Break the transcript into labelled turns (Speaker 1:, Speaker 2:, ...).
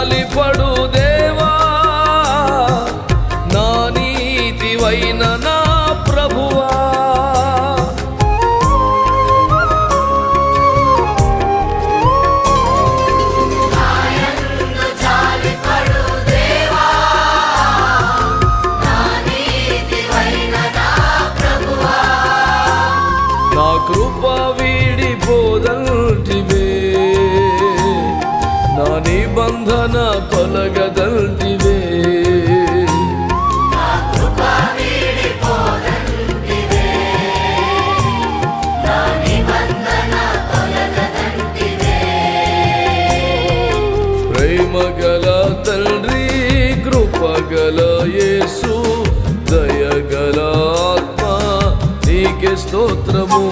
Speaker 1: జాలిపడు దేవా, నా నీతివైన నా ప్రభువా. నా కృప వీడిపోదంటివే, నా నిబంధన తొలగదంటివే. ప్రేమగల తండ్రి, కృపగల యేసు, దయగల ఆత్మ, నీకే స్తోత్రము.